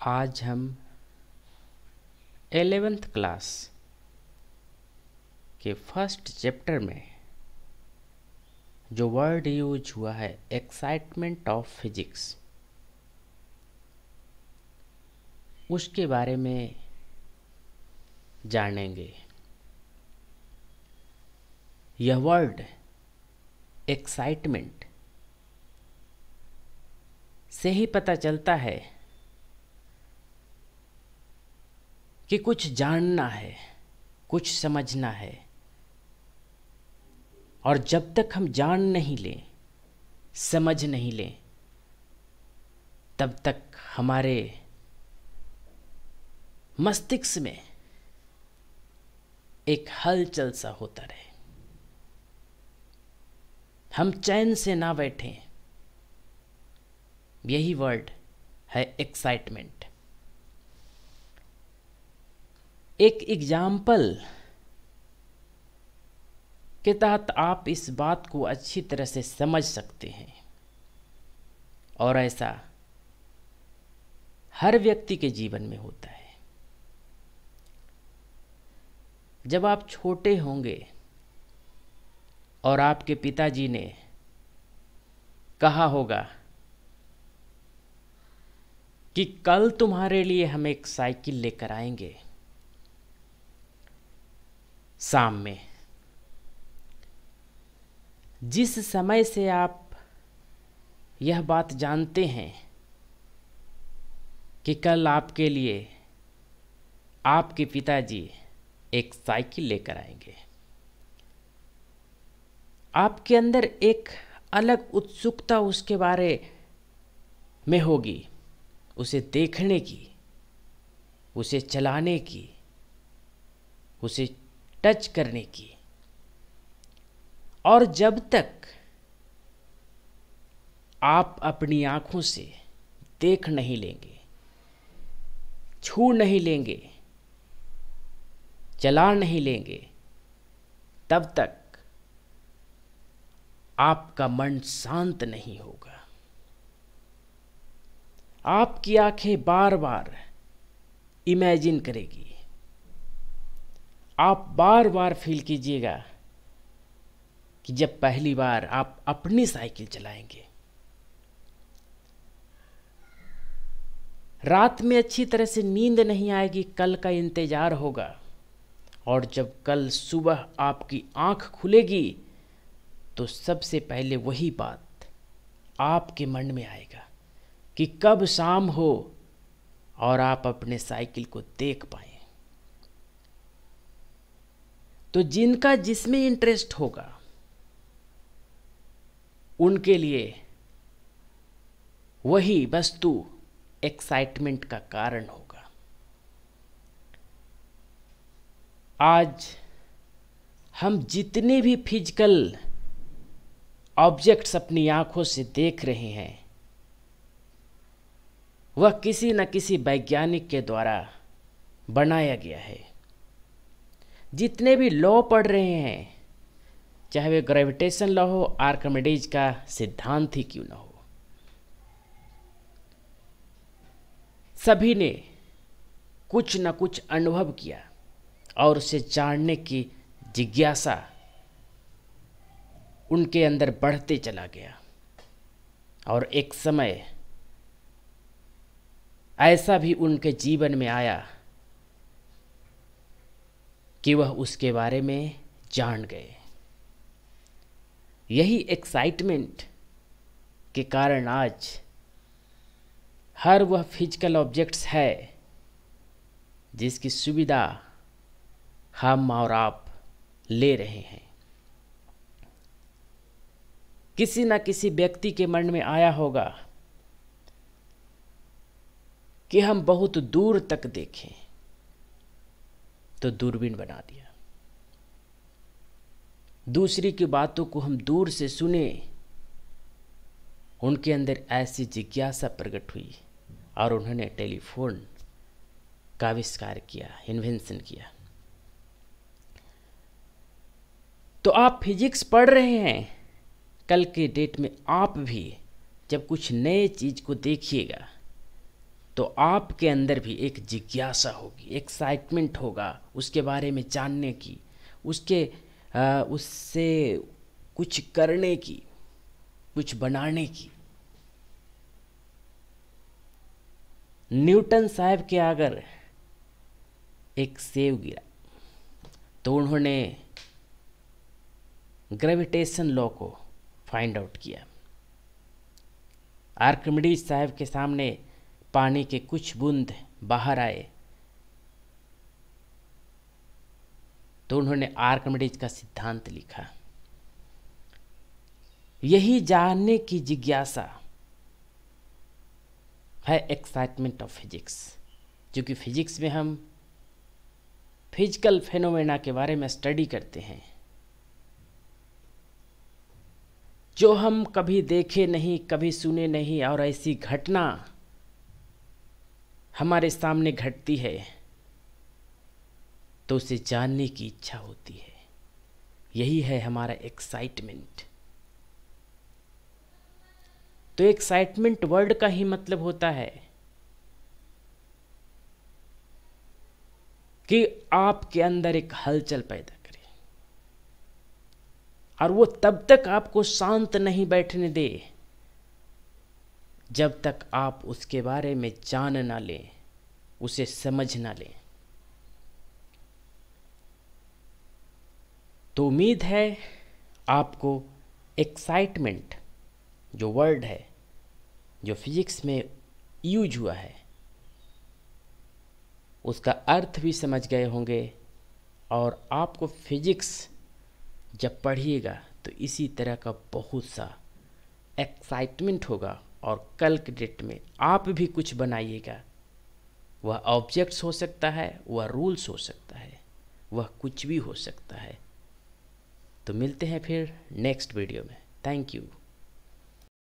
आज हम 11th class के फर्स्ट चैप्टर में जो वर्ड यूज हुआ है एक्साइटमेंट ऑफ फिजिक्स, उसके बारे में जानेंगे। यह वर्ड एक्साइटमेंट से ही पता चलता है कि कुछ जानना है, कुछ समझना है, और जब तक हम जान नहीं लें, समझ नहीं लें, तब तक हमारे मस्तिष्क में एक हलचल सा होता रहे, हम चैन से ना बैठें। यही वर्ड है एक्साइटमेंट। एक एग्जाम्पल के तहत आप इस बात को अच्छी तरह से समझ सकते हैं, और ऐसा हर व्यक्ति के जीवन में होता है। जब आप छोटे होंगे और आपके पिताजी ने कहा होगा कि कल तुम्हारे लिए हम एक साइकिल लेकर आएंगे शाम में, जिस समय से आप यह बात जानते हैं कि कल आपके लिए आपके पिताजी एक साइकिल लेकर आएंगे, आपके अंदर एक अलग उत्सुकता उसके बारे में होगी, उसे देखने की, उसे चलाने की, उसे टच करने की। और जब तक आप अपनी आंखों से देख नहीं लेंगे, छू नहीं लेंगे, चला नहीं लेंगे, तब तक आपका मन शांत नहीं होगा। आपकी आंखें बार बार इमेजिन करेगी, आप बार बार फील कीजिएगा कि जब पहली बार आप अपनी साइकिल चलाएंगे। रात में अच्छी तरह से नींद नहीं आएगी, कल का इंतजार होगा, और जब कल सुबह आपकी आंख खुलेगी तो सबसे पहले वही बात आपके मन में आएगा कि कब शाम हो और आप अपने साइकिल को देख पाएं। तो जिनका जिसमें इंटरेस्ट होगा उनके लिए वही वस्तु एक्साइटमेंट का कारण होगा। आज हम जितने भी फिजिकल ऑब्जेक्ट्स अपनी आंखों से देख रहे हैं, वह किसी न किसी वैज्ञानिक के द्वारा बनाया गया है। जितने भी लॉ पढ़ रहे हैं, चाहे वे ग्रेविटेशन लॉ हो, आर्किमिडीज का सिद्धांत ही क्यों न हो, सभी ने कुछ न कुछ अनुभव किया और उसे जानने की जिज्ञासा उनके अंदर बढ़ते चला गया। और एक समय ऐसा भी उनके जीवन में आया कि वह उसके बारे में जान गए। यही एक्साइटमेंट के कारण आज हर वह फिजिकल ऑब्जेक्ट्स है जिसकी सुविधा हम और आप ले रहे हैं। किसी न किसी व्यक्ति के मन में आया होगा कि हम बहुत दूर तक देखें, तो दूरबीन बना दिया। दूसरी की बातों को हम दूर से सुने, उनके अंदर ऐसी जिज्ञासा प्रकट हुई और उन्होंने टेलीफोन का आविष्कार किया, इन्वेंशन किया। तो आप फिजिक्स पढ़ रहे हैं, कल के डेट में आप भी जब कुछ नए चीज को देखिएगा तो आपके अंदर भी एक जिज्ञासा होगी, एक्साइटमेंट होगा उसके बारे में जानने की, उससे कुछ करने की, कुछ बनाने की। न्यूटन साहब के अगर एक सेब गिरा तो उन्होंने ग्रेविटेशन लॉ को फाइंड आउट किया। आर्किमिडीज साहब के सामने पानी के कुछ बूंद बाहर आए तो उन्होंने आर्किमिडीज का सिद्धांत लिखा। यही जानने की जिज्ञासा है एक्साइटमेंट ऑफ फिजिक्स, क्योंकि फिजिक्स में हम फिजिकल फेनोमेना के बारे में स्टडी करते हैं जो हम कभी देखे नहीं, कभी सुने नहीं, और ऐसी घटना हमारे सामने घटती है तो उसे जानने की इच्छा होती है। यही है हमारा एक्साइटमेंट। तो एक्साइटमेंट वर्ड का ही मतलब होता है कि आपके अंदर एक हलचल पैदा करे, और वो तब तक आपको शांत नहीं बैठने दे जब तक आप उसके बारे में जान ना लें, उसे समझ ना लें। तो उम्मीद है आपको एक्साइटमेंट जो वर्ड है, जो फिजिक्स में यूज हुआ है, उसका अर्थ भी समझ गए होंगे, और आपको फिजिक्स जब पढ़िएगा तो इसी तरह का बहुत सा एक्साइटमेंट होगा, और कल के डेट में आप भी कुछ बनाइएगा। वह ऑब्जेक्ट्स हो सकता है, वह रूल्स हो सकता है, वह कुछ भी हो सकता है। तो मिलते हैं फिर नेक्स्ट वीडियो में। Thank you.